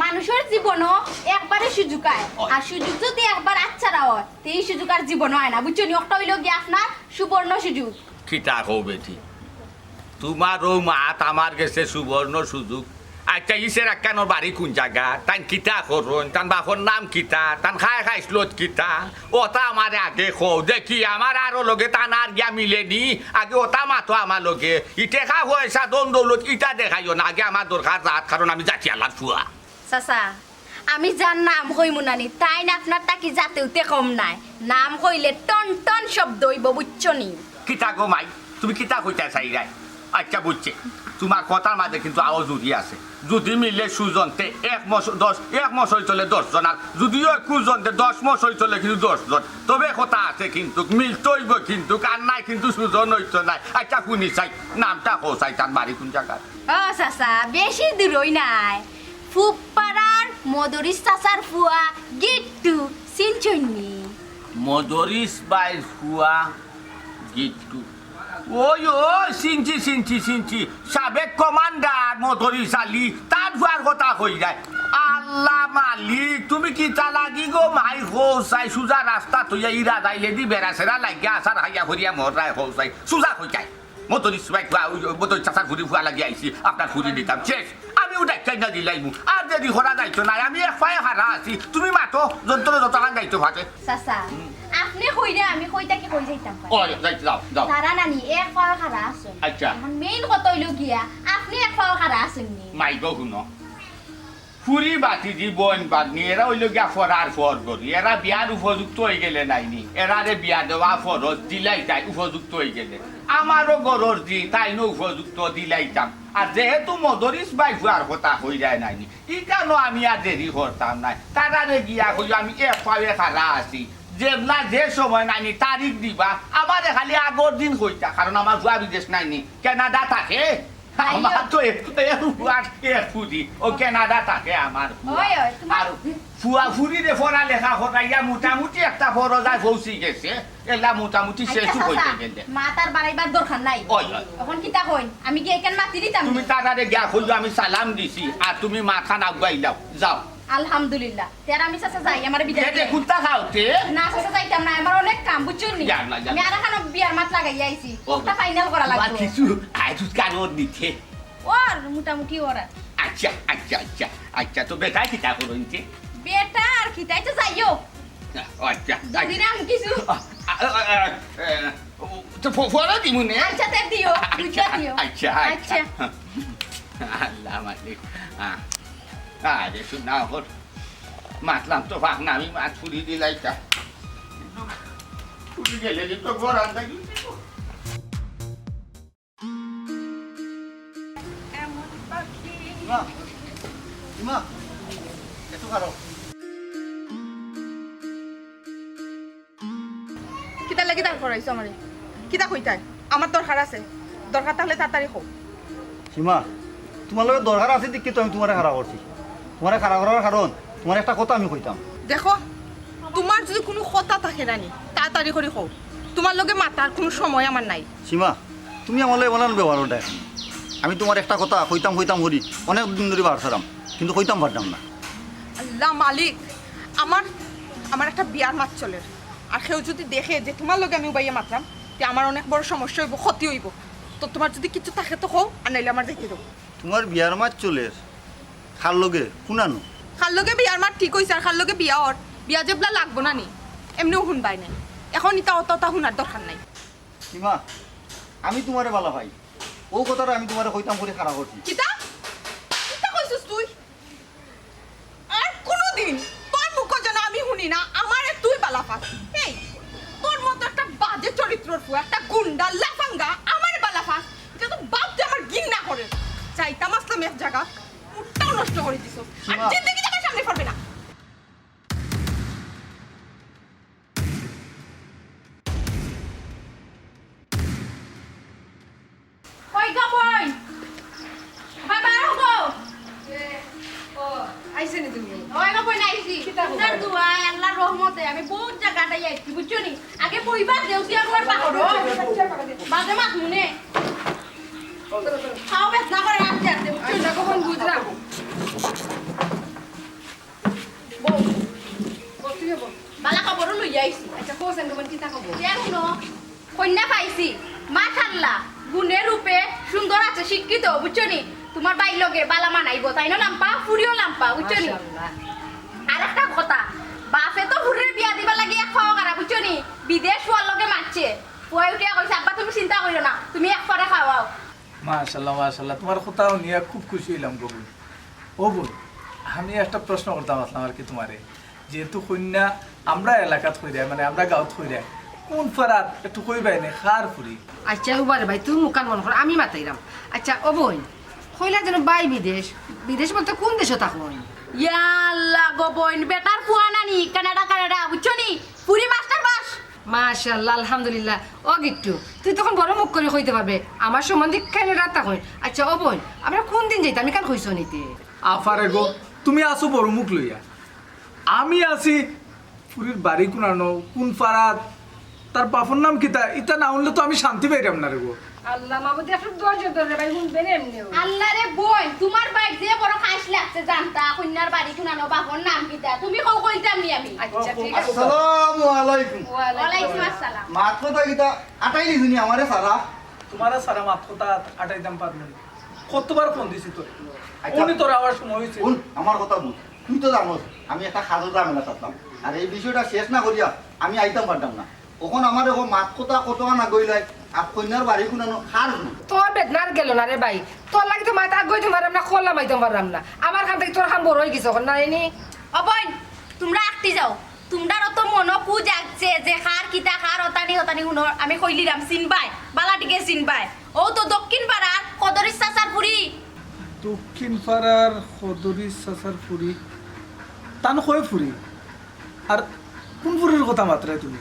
মানুষের জীবনও একবারে সুযোগ আয়, আর সুযোগ যদি একবার আচ্ছারা হয় তো এই সুযোগ আর জীবনও হয় না, বুঝছেন নি? একটা হইল গিয়ে আপনার সুবর্ণ সুযোগ। কিতা কও বেটি, তোমারও মাত আমার গেছে সুবর্ণ সুযোগ। আচ্ছা ইসের একখানোর বাড়ি কোন জায়গা, তান কিতা করুন, তান বাপর নাম কিতা, তান খাইছিল কিতা, ওটা আমার আগে খো দেখি, আমার আরো লগে তান আর গিয়া মিলেনি, আগে ওটা মাতো আমার লগে ইটেখা হয়েছা দৌলত ইটা দেখাইও না, আগে আমার দরকার রাত, কারণ আমি জাতি আল্লাহ ফুয়া। চাচা আমি যার নাম হইমু নানি তাই না আপনার তাকি জাতেওতে কম নাই, নাম হইলে টন টন শব্দ হইব, বুঝছো নি? কিতা গো মাই, তুমি কিতা কইতা চাই রাই? আচ্ছা বুঝছে, তোমার কথার মাঝে কিন্তু আরো জুড়ি আছে, যদি মিলে সুজনতে 1 মাস হয়ে চলে 10 জন, আর যদিও কুজনতে 10 মাস হয়ে চলে কিন্তু 10 জন, তবে কথা আছে কিন্তু মিলতে হইব কিন্তু, আর নাই কিন্তু সুজন হইতো নাই। আচ্ছা শুনি চাই নামটা কোথায়, তার বাড়ি কোন জায়গা? ও চাচা বেশি দূরই নাই, ফুপাড়ার মদরিস চাচার ফুয়া গিট্টু, চিনছুননি? মদরিস বাইর ফুয়া গিট্টু, ওই ওই চিনছি চিনছি চিনছি, সাবেক কমান্ডার মদরিস আলী, তার ফুয়ার কথা কই যায়। আল্লাহ মালিক, তুমি কি তা লাগি গো মাই হোসাই সুজা রাস্তা তুইয়া ইরা যাইলে দি বেড়া সেরা লাগিয়া আসার হাইয়া ভরিয়া মরাই হোসাই সুজা হই যায়। মদরিস ভাই মদরিস চাচার ফুরি ফুয়া লাগি আইছি, আপনার ফুরি দিতাম শেষ, আমি ওটা চাইনা দিলাইমু, আর যদি হরা যাইতো নাই, আমি এক পায়ে হারা আছি, তুমি মাতো যন্ত্র যতক্ষণ যাইতো ভাতে। চাচা আপনি কইরে আমি কইতা কি কই যাইতাম ও যাইতে যাও যাও। তারা নানি এক পাওয়া খারা আছে, আচ্ছা এখন মেইন কথা হইল গিয়া আপনি এক পাওয়া খারা আছেন নি? মাই গো শুনো, ফুরি বাতি দি বোন বাদনি এরা হইল গিয়া ফরার ফর করি, এরা বিয়ার উপযুক্ত হয়ে গেলে নাইনি, এরারে বিয়া দেওয়া ফরজ দিলাই তাই উপযুক্ত হয়ে গেলে, আমারও গরর দি তাই নো উপযুক্ত দিলাইতাম, আর যেহেতু মদরিস বাই ফুয়ার কথা হয়ে যায় নাইনি, ইটানো আমি আর দেরি করতাম নাই, তারারে গিয়া কই আমি এক পায়ে খারা আছি, যে না যে সময় নাইনি তারিখ দিবা, আমার খালি আগর দিন কইতা, কারণ আমার ফুয়া বিদেশ নাইনি, কানাডা থাকে, আমার তো এক ফুরি ও কেনাডা থাকে আমার ওই ওই তোমার আর ফুয়া ফুরিরে পড়ালেখা করাইয়া মোটামুটি একটা বড় যায় পৌঁছি গেছে এলা মোটামুটি শেষও হইতে গেলে মাতার বাড়াইবার দরকার নাই ওই ওই এখন কিতা কইন আমি কি এখান মাতি দিতাম তুমি তাড়াতাড়ি গিয়া খুঁজো আমি সালাম দিছি আর তুমি মাথা নাগুয়াই যাও যাও আলহামদুলিল্লাহ তের আমি চাচা যাই আমার বিদায় খেতে কুত্তা খাওতে না চাচা যাইতাম না আমার অনেক কাম বুঝছুন নি যান না, যান। আমি আর এখানে বিয়ার মাত লাগাই আইছি ওটা ফাইনাল করা তোমার লাগবে কিছু আইসুস কারণ দিতে ওর মোটামুটি ওরা আচ্ছা আচ্ছা আচ্ছা আচ্ছা তো বেটাই কিতা করুনছে বেটা আর কি তাই তো যাইও আচ্ছা যদি না আমি কিছু তো ফলো দিমু নে আচ্ছা তে দিও বুঝা দিও আচ্ছা আচ্ছা আল্লাহ মালিক আরে শুনা হর মাতলাম তো ভাগ না আমি মাছ ফুরি দিলাইতা ফুরি গেলে তো গরান থাকি ইমা ইমা একটু খারো কিতা লাগি দাঁড় করাইছো আমারে কিতা কইতাই আমার দরকার আছে দরকার তাহলে তাড়াতাড়ি হোক সীমা তোমার লগে দরকার আছে দেখি তো আমি তোমারে খাড়া করছি তোমারে খাড়া করার কারণ তোমার একটা কথা আমি কইতাম দেখো তোমার যদি কোনো কথা থাকে নানি তাড়াতাড়ি করে হোক তোমার লগে মাতার কোনো সময় আমার নাই সীমা তুমি আমার লগে বলার ব্যবহারটা আমি তোমার একটা কথা কইতাম করি অনেক দিন ধরে বার ছাড়াম কিন্তু কইতাম পারতাম না আল্লাহ মালিক আমার আমার একটা বিয়ার মাত চলে আর কেউ যদি দেখে যে তোমার লগে আমি উবাইয়া মাতলাম তে আমার অনেক বড় সমস্যা হইব ক্ষতি হইব তো তোমার যদি কিছু থাকে তো হোক আর নাইলে আমার দেখে দেবো তোমার বিয়ার মাছ চলে খার লগে শুনানো খার লগে বিয়ার মাত ঠিক হইছে আর খার লগে বিয়া ওর বিয়া যেবলা লাগবো না নি এমনিও শুনবাই নাই এখন ইতা অতটা শুনার দরকার নাই সীমা আমি তোমারে বালা ভাই ও কথাটা আমি তোমারে কইতাম করে খাড়া করছি কিতা কিতা কইছিস তুই আর কোনোদিন তোর মুখ যেন আমি শুনি না আমারে তুই বালা পাস এই তোর মতো একটা বাজে চরিত্রর ফুয়া একটা গুন্ডা লাফাঙ্গা আমারে বালা পাস এটা তো বাপতে আমার ঘৃণা করে চাইতাম আসলাম এক জায়গা মুখটাও নষ্ট করে দিছ আর সীমা। জিন্দগি আমার সামনে পড়বে না কই গো বই বাবা গো আইছে নি তুমি ওই গো বই নাইছি তার দুয়া আল্লাহর রহমতে আমি বহুত জায়গাটাই আইছি বুঝছো নি আগে বইবা দেউতি আর পাকড় বাদে মাত মুনে খাও বেশ না করে রাখতে আসতে বুঝছো না কখন বুঝলাম বালা খবর লই আইছি আচ্ছা কোসেন কেমন কিতা কব দেখুন কন্যা পাইছি মাশাআল্লাহ গুণের রূপে সুন্দর আছে শিক্ষিত বুঝছো নি তোমার বাই লগে বালা মানাইবো তাই না লাম্পা ফুরিও লাম্পা বুঝছো নি আর একটা কথা বাপে তো হুরের বিয়া দিবা লাগে খাওয়া করা বুঝছো নি বিদেশ হওয়ার লগে মারছে পুয়াই উঠিয়া কইছে আব্বা তুমি চিন্তা করিও না তুমি এক পরে খাওয়াও মাশাল্লাহ মাশাল্লাহ তোমার কথাও নিয়ে খুব খুশি হইলাম গো বোন ও বোন আমি একটা প্রশ্ন করতাম আসলাম আর কি তোমারে যেহেতু কন্যা আমরা এলাকাত হই যায় মানে আমরা গাঁৱত হই যায় কোন ফারাত একটু কইবাই নে খার ফুরি আচ্ছা উবারে ভাই তুই মুখান মন কর আমি মাতাইরাম আচ্ছা ও বোন কইলা যেন বাই বিদেশ বিদেশ বলতে কোন দেশে থাকুন ইয়া আল্লাহ গো বোন বেটার পুয়া নানি কানাডা বুঝছো নি পুরি মাস্টার বাস মাশাআল্লাহ আলহামদুলিল্লাহ ও গিট্টু তুই তখন বড় মুখ করে কইতে পারবে আমার সম্বন্ধে কেন রাত কই আচ্ছা ও বোন আমরা কোন দিন যাইতাম আমি কাল কইছো নিতে আফারে গো তুমি আসো বড় মুখ লইয়া আমি আছি পুরীর বাড়ি কোনানো কোন ফারাত তার বাপর নাম কিতা ইটা না উনলে তো আমি শান্তি পাইরাম না রে গো আল্লাহ মাবুদি একটু ধৈর্য ধরে ভাই শুনবেন এমনিও আল্লাহ রে বোন তোমার বাইক যে বড় খাইস লাগছে জানতা কন্যার বাড়ি শুনানো বাপর নাম কিতা তুমি কও কইতাম নি আমি আচ্ছা ঠিক আছে আসসালামু আলাইকুম ওয়ালাইকুম আসসালাম মাত কথা কিতা আটাই দিছুনি আমারে সারা তোমারা সারা মাত কথা আটাইতাম পারবেন কতবার ফোন দিছি তো আচ্ছা। উনি তোর আওয়ার সময় হয়েছে শুন আমার কথা বুঝ তুই তো জানোস আমি একটা খাজো ঝামেলা চাচ্লাম আর এই বিষয়টা শেষ না করিয়া আমি আইতাম পারতাম না কখন আমার এখন মাত কথা কত না গইলাই আর কন্যার বাড়ি শুনানো খার তোর বেদনার গেল না রে ভাই তোর লাগি তো মাথা গইতে পারলাম না খোলা মাইতে পারলাম না আমার খান থেকে তোর খান বড় হয়ে গেছে না এনি ও বোন তোমরা আটটি যাও তোমরা তো মনো কু জাগছে যে খার কিতা খার হতানি হুনো আমি কইলিরাম চিনবাই বালাটিকে চিনবাই ও তো দক্ষিণ পাড়ার কদরিস চাচার পুরি দক্ষিণ পাড়ার সদরি চাচার ফুরি তান কয় ফুরি আর কোন ফুরির কথা মাত্রায় তুমি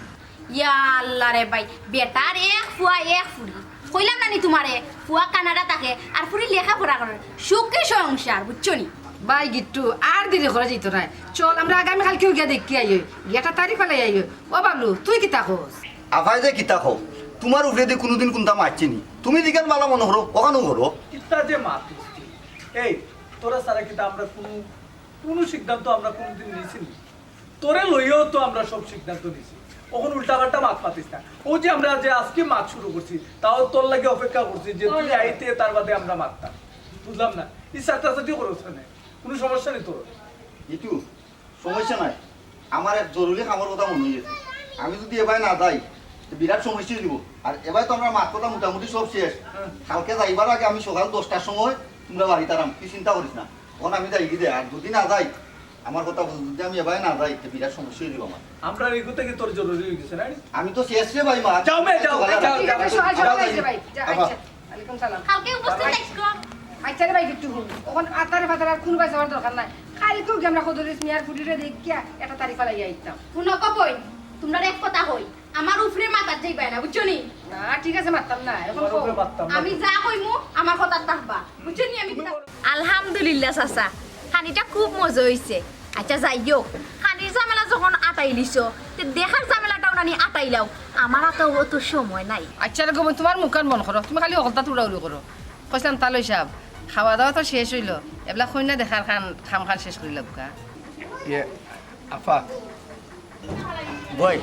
ইয়া আল্লাহ রে ভাই বেটার এক ফুয়া এক ফুরি কইলাম না নি তোমারে ফুয়া কানাডা থাকে আর ফুরি লেখাপড়া করে সুখে সংসার বুঝছো নি বাই গিট্টু আর দেরি করে যেত না চল আমরা আগামীকালকেও গিয়া দেখি আইও একটা তারিখ ফেলাই আইও ও বাবলু তুই কি তাকস আফাই যে কিতা খাও তোমার উপরে দিয়ে কোনোদিন কোনটা মারছি নি তুমি দিকেন মালা মনে করো ওখানেও করো কিতা যে মাতিস তুই। এই তোরা সারা কিতা আমরা কোনো সিদ্ধান্ত আমরা কোনোদিন নিছি নি তোরে লইও তো আমরা সব সিদ্ধান্ত নিছি ওখন উল্টাপাল্টা মাত পাতিস না ও যে আমরা যে আজকে মাত শুরু করছি তাও তোর লাগে অপেক্ষা করছি যে তুই আইতে তার বাদে আমরা মারতাম বুঝলাম না এই সাথে করছ না কোনো সমস্যা নেই তোর ইটু সমস্যা নাই আমার এক জরুরি কামের কথা মনে হয়েছে আমি যদি এবার না যাই তো বিরাট সমস্যা দিব আর এবার তো আমরা মাঠ কথা মোটামুটি সব শেষ কালকে যাইবার আগে আমি সকাল 10টার সময় তোমরা বাড়ি তারাম কি চিন্তা করিস না তখন আমি যাই গিয়ে আর যদি না যাই আমার কথা বল যদি আমি এবার না যাই তো বিরাট সমস্যা দিব আমার আমরা এই কথা কি তোর জরুরি হয়ে গেছে না আমি তো শেষ রে ভাই মা যাও মে যাও যাও ঠিক আছে সকাল সকাল আইছে ভাই যা আচ্ছা ওয়ালাইকুম সালাম কালকে উপস্থিত থাকো আচ্ছা রে ভাই গিট্টু ওখান আতারে ফাতারে আর কোন পয়সা দরকার নাই কালকেও কি আমরা কদরিস মিয়ার ফুটিরে দেখিয়া একটা তারিখ ফেলাই আইতাম শুনো কই তোমরা এক কথা হই আমার উপরে মাথা যাইবা না বুঝছো নি না ঠিক আছে মারতাম না এখন তোমার উপরে পারতাম না আমি যা কইমু আমার কথা থাকবা বুঝছো নি আমি আলহামদুলিল্লাহ চাচা খানিটা খুব মজা হইছে আচ্ছা যাইও খানির ঝামেলা যখন আটাইলিছো তে দেখার ঝামেলাটাও নানি আটাইলাও আমার তো অত সময় নাই আচ্ছা রে গোবন তোমার মুখান মন করো তুমি খালি অকলতা তুড়াউড়ি করো কইলাম তালই সাহেব খাওয়া দাওয়া তো শেষ হইল এবলা কইনা দেখার খাম খান শেষ করি লাগা ইয়ে আফা ভাই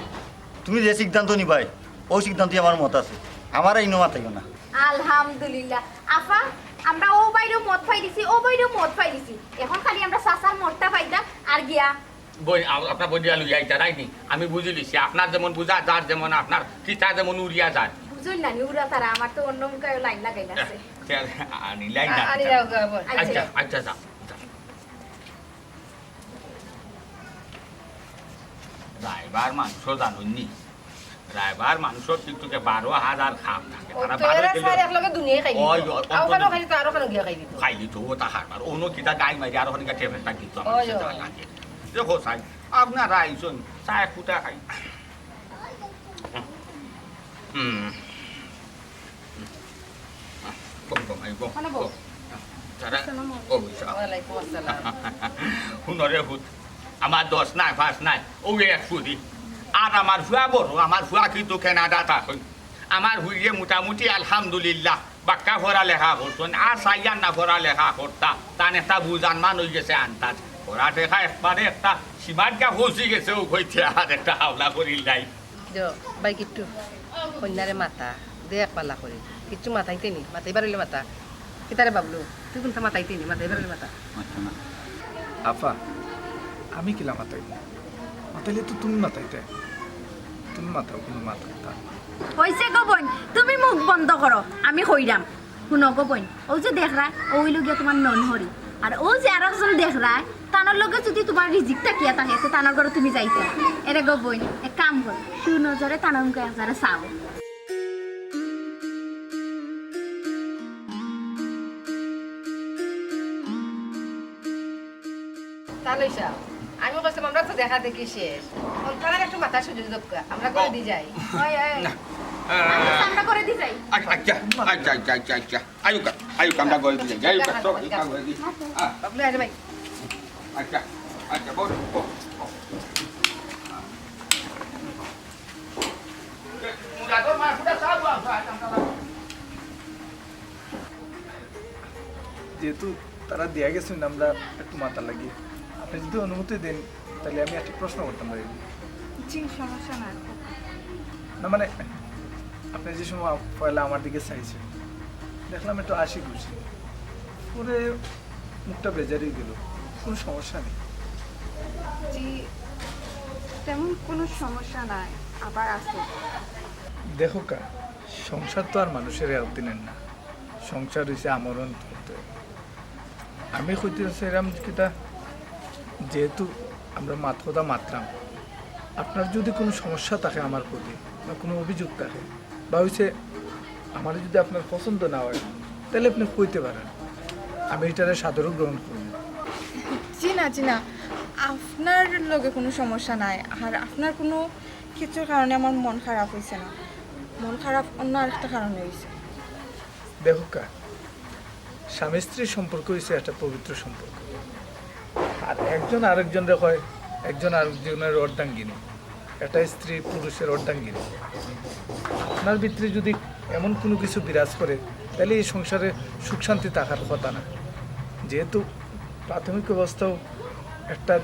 তুমি যে সিদ্ধান্ত নিবাই ও সিদ্ধান্তই আমার মত আছে আমার এই নমা থাকবে না আলহামদুলিল্লাহ আফা আমরা ও বাইরেও মদ পাই দিছি ও বাইরেও মদ পাই দিছি এখন খালি আমরা চাচার মদটা পাইতাম আর গিয়া বই আপনার বইয়া লুই আইতা রাইনি আমি বুঝি লিছি আপনার যেমন বুঝা যার যেমন আপনার কিতা যেমন উড়িয়া যায় বুঝুন না নিউরা তারা আমার তো অন্য মুখে লাইন লাগাই আছে আনি লাইন না আনি যাও গোবন আচ্ছা আচ্ছা যা রায়বার মাংস জানুননি রায়বার মাংস টিকটকে 12,000 খাম থাকে ও তারা তো এরা 12 সারে একলগে দুনিয়ায় খাই ওই, দিত ওই, আও অন্তত- কেন খাই তো আরো কেন গিয়া খাই দিত খাইলি তো ও তাহার আর অন্য কিতা গাই মারি আর ওখানে টেফেটা দিত ওই, আমার ওই। সাথে লাগে দেখো সাই আপনারা আইসুন চায় ফুটা খাই কম কম আই কম মানে বউ? তারা ও বুঝা ওয়ালাইকুম আসসালাম হুনরে হুত আমার 10 নাই 5 নাই ও এক ফুদি আর আমার ফুয়া বড় আমার ফুয়া কিন্তু কেনাডা থাকে আমার হুইয়ে মোটামুটি আলহামদুলিল্লাহ বাক্কা ভরা লেখা করছেন আর সাইয়ান না ভরা লেখা করতা তান একটা বুঝান মান হয়ে গেছে আন্তাজ ভরা দেখা একবারে একটা সীমাটকা ফসি গেছে ও কইতে আর একটা হাওলা করিল নাই যো বাই কিট্টু কন্যারে মাথা দেখ পাল্লা করে কিচ্ছু মাথাইতে নি মাথাই বাড়িলে মাথা কিতারে বাবলু তুই কোনটা মাথাইতে নি মাথাই বাড়িলে মাথা আফা আমি কিলা মাতাই মাতাইলে তো তুমি মাতাইতে তুমি মাতাও কিন্তু মাতাইতা হইছে গো বোন তুমি মুখ বন্ধ করো আমি কইরাম শুনো গো বোন ও যে দেখরা ওই লগিয়া তোমার নন হরি আর ও যে আর একজন দেখরা তানোর লগে যদি তোমার রিজিকটা কিয়া থাকে তো তানোর ঘরে তুমি যাইতা এরে গো বোন এক কাম কর সুনজরে তানোর মুখে একবারে চাও তাহলে সাহেব আমি কইছিলাম আমরা তো দেখা দেখি শেষ তার একটু মাথা সুযোগ দক্কা আমরা করে দি যাই ওই ওই আমরা করে দি যাই আচ্ছা আয়ুক আমরা গড়ে দিয়ে যাই আয়ুক তো গড়ে দিয়ে বাবলু আরে ভাই আচ্ছা বল মুরাদর মা ফুটা সাবু যেহেতু তারা দেয়া গেছেন আমরা একটু মাথা লাগিয়ে আপনি যদি অনুমতি দেন তাহলে আমি একটা প্রশ্ন করতাম পারি জি সমস্যা নাই না মানে আপনি যে সময় পয়লা আমার দিকে চাইছেন দেখলাম একটু হাসি খুশি পরে মুখটা বেজারই গেল কোনো সমস্যা নেই জি তেমন কোনো সমস্যা নাই আবার আসো দেখো কা সংসার তো আর মানুষের একদিনের না সংসার হয়েছে আমরণ করতে আমি কইতে চাইলাম কিটা যেহেতু আমরা কথা মাত্রাম আপনার যদি কোনো সমস্যা থাকে আমার প্রতি বা কোনো অভিযোগ থাকে বা হয়েছে আমার যদি আপনার পছন্দ না হয় তাহলে আপনি কইতে পারেন আমি এটারে সাদরে গ্রহণ করব জি না আপনার লগে কোনো সমস্যা নাই আর আপনার কোনো কিছুর কারণে আমার মন খারাপ হয়েছে না মন খারাপ অন্য আরেকটা কারণে হয়েছে দেখো কা স্বামী স্ত্রীর সম্পর্ক হচ্ছে একটা পবিত্র সম্পর্ক। আর একজন আরেকজনের হয় একজন আরেকজনের অর্ধাঙ্গিনী, একটা স্ত্রী পুরুষের অর্ধাঙ্গিনী। আপনার ভিতরে যদি এমন কোনো কিছু বিরাজ করে তাহলে এই সংসারে সুখ শান্তি থাকার কথা না। যেহেতু প্রাথমিক অবস্থাও একটা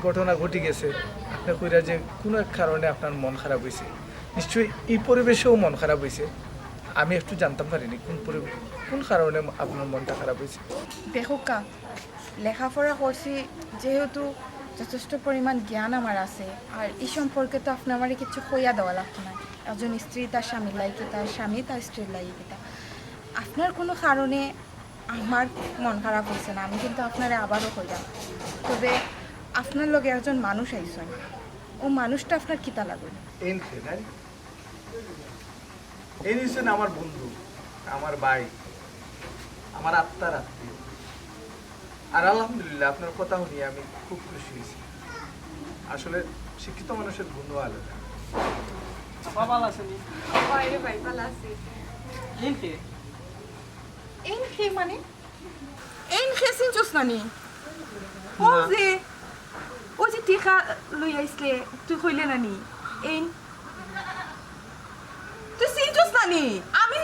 ঘটনা ঘটে গেছে, আপনি কইরা যে কোনো এক কারণে আপনার মন খারাপ হয়েছে, নিশ্চয়ই এই পরিবেশেও মন খারাপ হয়েছে। আমি একটু জানতাম পারিনি কোন কারণে আপনার মনটা খারাপ হয়েছে। দেখো কা লেখাপড়া করছি যেহেতু যথেষ্ট পরিমাণ জ্ঞান আমার আছে, আর এই সম্পর্কে তো আপনি আমার কিছু কইয়া দেওয়া লাগতো না। একজন স্ত্রী তার স্বামীর লাইকে, তার স্বামী তার স্ত্রীর লাইকে। আপনার কোনো কারণে আমার মন খারাপ হয়েছে না, আমি কিন্তু আপনারে আবারও কইলাম। তবে আপনার লগে একজন মানুষ আইসন, ও মানুষটা আপনার কিতা লাগবে? এই নিশ্চয় আমার বন্ধু, আমার ভাই, আমার আত্মার আত্মীয়। আর আলহামদুলিল্লাহ আপনার কথা শুনিয়ে আমি খুব খুশি হয়েছি। আসলে শিক্ষিত মানুষের গুণ আলাদা। ভালো আছে। এন খে মানে এন খে চিনছস নানি? ও যে টিকা লই আইসলে তুই কইলে নানি এন তুই চিনছস নানি? আমি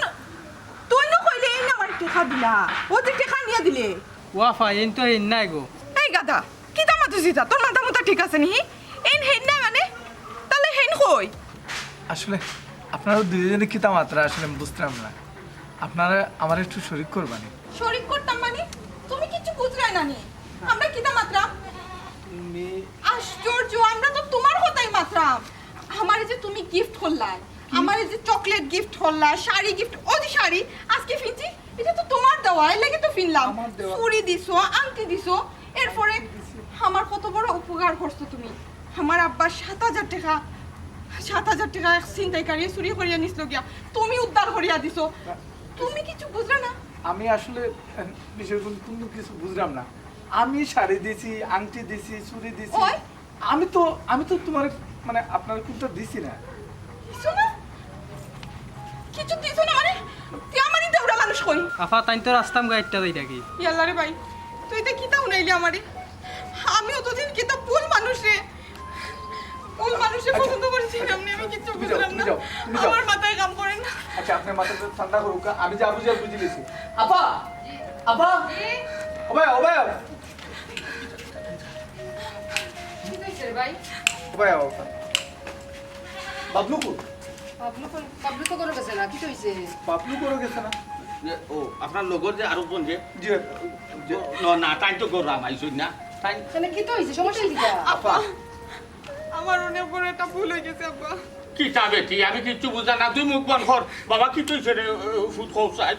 তুই না কইলে এন আমার টিকা দিলা, ও যে টিকা নিয়ে দিলে। ওয়াফা এন তো এন নাই গো। এই গাদা কি দামা তুই জিতা, তোর মাথা মুতা ঠিক আছে নি? এন হেন না মানে তাহলে হেন কই? আসলে আপনারা দুজনে কিতা মাত্রা আসলে আমি বুঝতাম না। আপনারা আমার একটু শরীক করবানি। শরীক করতাম মানে তুমি কিছু বুঝলাই নানি? আমরা কিতা মাত্রাম? আশ্চর্য, আমরা তো তোমার কথাই মাত্রাম। আমারে যে তুমি গিফট করলাই, আমারে যে চকলেট গিফট করলা, শাড়ি গিফট, ও যে শাড়ি আজকে ফিনছি, এটা তো তোমার দেওয়া, এর লাগি তো ফিনলাম। চুড়ি দিছো, আংটি দিছো, এরপরে আমার কত বড় উপকার করছো তুমি। আমার আব্বার 7,000 টাকা এক ছিনতাইকারী চুরি করিয়া নিছিল গিয়া তুমি উদ্ধার করিয়া দিছো। তুমি কিছু বুঝলা না? আমি আসলে বিষয়গুলো কোনো কিছু বুঝলাম না। আমি শাড়ি দিছি, আংটি দিছি, চুড়ি দিছি। আমি তো তোমার মানে আপনার কোনটা দিছি না। কিছু দিছো না মানে তুই আমারই দেউড়া মানুষ কই? আফা তাই তো রাস্তাম গাইডটা দেই থাকি। ইয়াল্লা রে ভাই, তুই তো কিতা উনাইলি আমারে। আমি অতদিন কিতা ভুল মানুষ রে, ভুল মানুষে পছন্দ করেছিলাম না, আমি কিছু বুঝলাম না। আমার মাথায় কাম করে না। আচ্ছা আপনি মাথাটা ঠান্ডা করুক, আমি যা বুঝে বুঝে লিছি। আপা আপা ওবাই ওবাই কি কইছে রে ভাই? ওবাই বাবলু কো পাবলু তো করে গেছে না, কি কইছে? বাবলু করে গেছে না? ও আপনার লগর যে আরো বোন যে জি না তাই তো গরাম আইসুন না তাই তাহলে কি তো হইছে? সমস্যা কি? আপা আমার অনেক বড় একটা ভুল হয়ে গেছে আপা। কি তা বেটি আমি কিচ্ছু বুঝা না, তুই মুখ বন্ধ কর। বাবা কি তুই ছেড়ে ফুট খাওয়াই?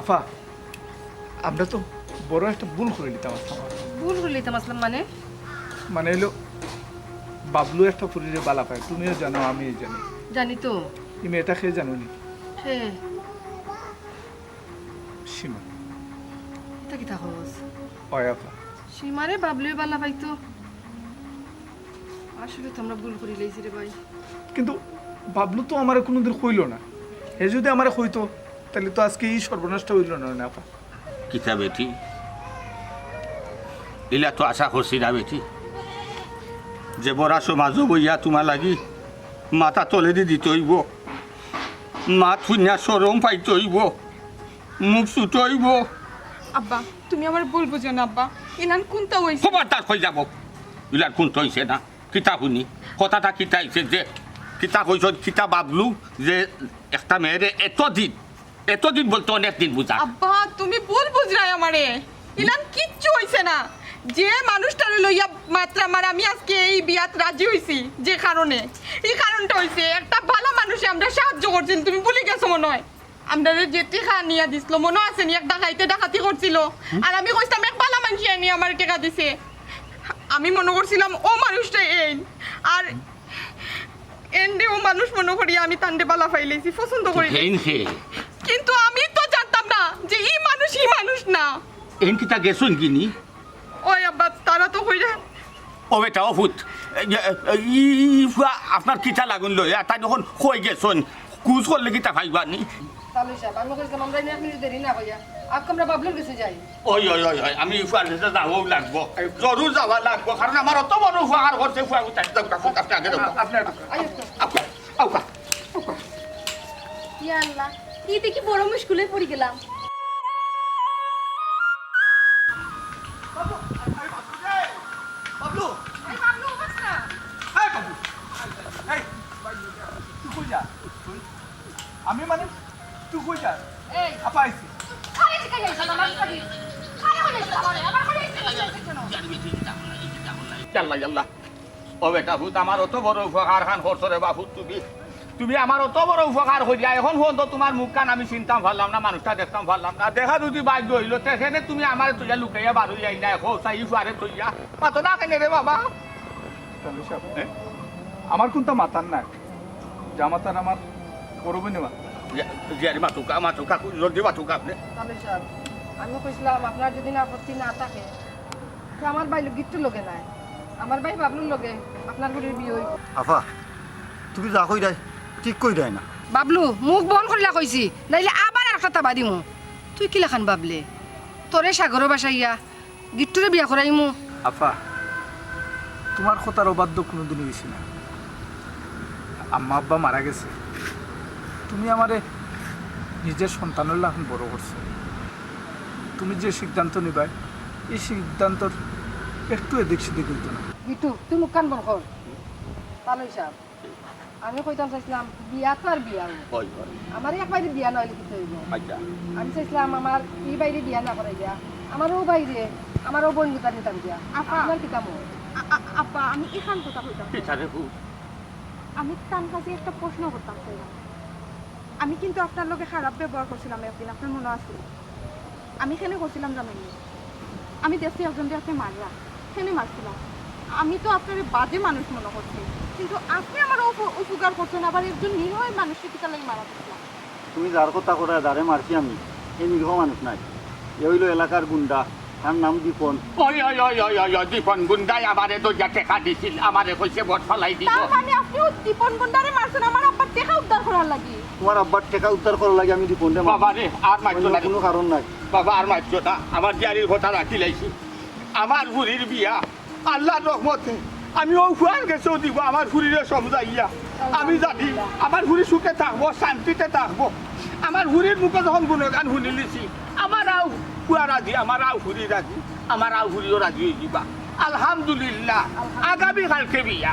আপা আমরা তো বড় একটা ভুল করে নিতাম। ভুল হলি তো মাসলাম মানে? মানে হলো বাবলু একটা পুরীরে বালা পায়, তুমিও জানো আমিও জানি। জানি তো। এই মেয়েটা খেয়ে জানো নি? হ্যাঁ। সীমা। এটা কি তা খবর? ওই আপা সীমারে বাবলুই বালা পাইতো। আসলে তো আমরা ভুল করে লইছি রে ভাই। কিন্তু বাবলু তো আমার কোনোদিন কইল না। এ যদি আমার কইতো তাহলে তো আজকে এই সর্বনাশটা হইল না আপা। কিতা বেটি ইলা তো আশা করছি না বেটি, যে বড়া সমাজ বইয়া তোমার লাগি মাথা তলে দি দিতে হইব, মা থুইনা সরম পাইতে হইব, মুখ ছুটো হইব। আব্বা তুমি আমার ভুল বুঝো না আব্বা, ইনান কোনটা হইছে? খবরদার কই যাব, ইলার কোন হইছে না কিতা শুনি কথাটা কিতা হইছে যে কিতা কইছ কিতা বাবলু যে একটা মেয়েরে এতদিন বলতে অনেক দিন বুঝা। আব্বা তুমি ভুল বুঝলাই আমারে, ইনান কিচ্ছু হইছে না। যে মানুষটারে লইয়া মাত্র আমার আমি আজকে এই বিয়াত রাজি হইছি, যে কারণে এই কারণটা হইছে একটা ভালো মানুষে আমরা সাহায্য করছেন, তুমি ভুলে গেছো মনে হয়। আমরা যে টিকা নিয়ে দিছিল মনে আছে নি, এক ডাকাতি করছিল, আর আমি কইতাম এক ভালো মানুষ নিয়ে আমার টিকা দিছে। আমি মনে করছিলাম ও মানুষটা এই, আর এন্ডে ও মানুষ মনে করি আমি তান্ডে বালা ফাইলেছি পছন্দ করি, কিন্তু আমি তো জানতাম না যে এই মানুষ না। এন কিতা গেছুন কিনি? ওই আব্বা তারা তো কইরা ও বেটা ও ফুট আপনার কিতা লাগুন লই তাই যখন কই গেছুন কুজ করলে কিতা ভাইবানি? তাহলে সাহেব আমি কইছিলাম আমরা এক মিনিট দেরি না হইয়া আজকে আমরা বাবলুর কাছে যাই ওই ওই ওই ওই আমি ফুয়ার কাছে যাবও লাগবো জরুর যাওয়া লাগবো কারণ আমার অত বড় উপকার করছে ফুয়া উঠাই আপনি আগে দেবো আউকা ইয়া আল্লাহ ইতে কি বড় মুশকিলে পড়ে গেলাম বাবলু এই বাবলু অবস্থা এই বাবলু এই তুই কই যা আমি মানে তুই কই যা এই আপা আইছি খালি শিখাই যাইছ আমার খালি খালি হয়ে যাইছ আমার খালি কেন চাল্লা চাল্লা ও বেটা ভূত আমার অত বড় উপকার খান করছো রে বাবু তুমি আমার অত বড় উপকার করিয়া এখন পর্যন্ত তোমার মুখ কান আমি চিনতাম পারলাম না মানুষটা দেখতাম পারলাম না দেখা যদি ভাগ্য হইল সেখানে তুমি আমার তুইয়া লুকাইয়া বার হইয়া না এখন চাই ফুয়ারে তুইয়া পাতো না কেন রে বাবা আমার কোনটা মাতার না জামাতার আমার করবে না জিয়ারি মাতুকা জলদি মাতুকা আপনি তাহলে সাহেব আমি কইছিলাম আপনার যদি না আপত্তি না থাকে তো আমার ভাই গিট্টুর লগে নাই আমার ভাই বাবলুর লগে আপনার বুড়ির বিয়ে হইব আফা তুমি যা কই দেয় ঠিক কই দেয় না বাবলু মুখ বন্ধ করিলা কইছি নাইলে আবার একটা তাবা দিমু তুই কি লেখান বাবলে তোরে সাগর বাসাইয়া গিট্টুরে বিয়া করাইমু আফা তোমার কথার অবাধ্য কোনোদিনই গেছি না আম্মা আব্বা মারা গেছে তুমি আমারে নিজের সন্তানের লাখন বড় করছো তুমি যে সিদ্ধান্ত নিবাই এই সিদ্ধান্তর একটু এদিক সেদিক হইতো না গিট্টু তুই মুখ কান বন্ধ কর তাহলে সাহেব আমি কইতাম চাইছিলাম বিয়া তো আর বিয়া ওই ওই আমার এক বাইরে বিয়া নইলে কিছু হইব আচ্ছা আমি চাইছিলাম আমার এই বাইরে বিয়া না করাই দিয়া আমারও বাইরে আমারও বন্ধুতা নিতাম দিয়া আপনার কি কাম আপা আমি এখান কথা কইতাম পিছারে ভূত আমি তার কাছে একটা প্রশ্ন করতাম চাইলাম আমি কিন্তু আপনার লোকে খারাপ ব্যবহার করছিলাম একদিন আপনার মনে আছে আমি খেলে করছিলাম জানেন আমি দেখছি একজন দিয়ে আপনি মারলা খেলে মারছিলাম আমি তো আপনার বাজে মানুষ মনে করছি কিন্তু আপনি আমার উপকার করছেন আবার একজন নির্ভয় মানুষের টিকা লাগে মারা দিচ্ছিলাম তুমি যার কথা করে দাঁড়ে মারছি আমি এই নিরীহ মানুষ নাই এ হইল এলাকার গুন্ডা তার নাম দীপন ওই ওই ওই ওই ওই ওই দীপন গুন্ডাই আমারে তো যা টেকা দিছিল আমারে কইছে ভোট ফলাই দিব তার মানে আপনিও দীপন গুন্ডারে মারছেন আমার আব্বার টেকা উদ্ধার করার লাগি তোমার আব্বার টেকা উদ্ধার করার লাগে আমি দীপন বাবা রে আর মারছো না কোনো কারণ নাই বাবা আর মারছো না আমার জারির কথা রাখি লাইছি আমার বুড়ির বিয়া আল্লাহর রহমতে আমি ও ফুয়ার গেছেও দিব আমার ফুরিরে সমঝাইয়া আমি জানি আমার ফুরি সুখে থাকবো শান্তিতে থাকবো আমার ফুরির মুখে যখন গুণগান শুনি লিছি আমার আও ফুয়া রাজি আমার আও ফুরি রাজি আমার আও ফুরিও রাজি হয়ে যাবা আলহামদুলিল্লাহ আগামী কালকে বিয়া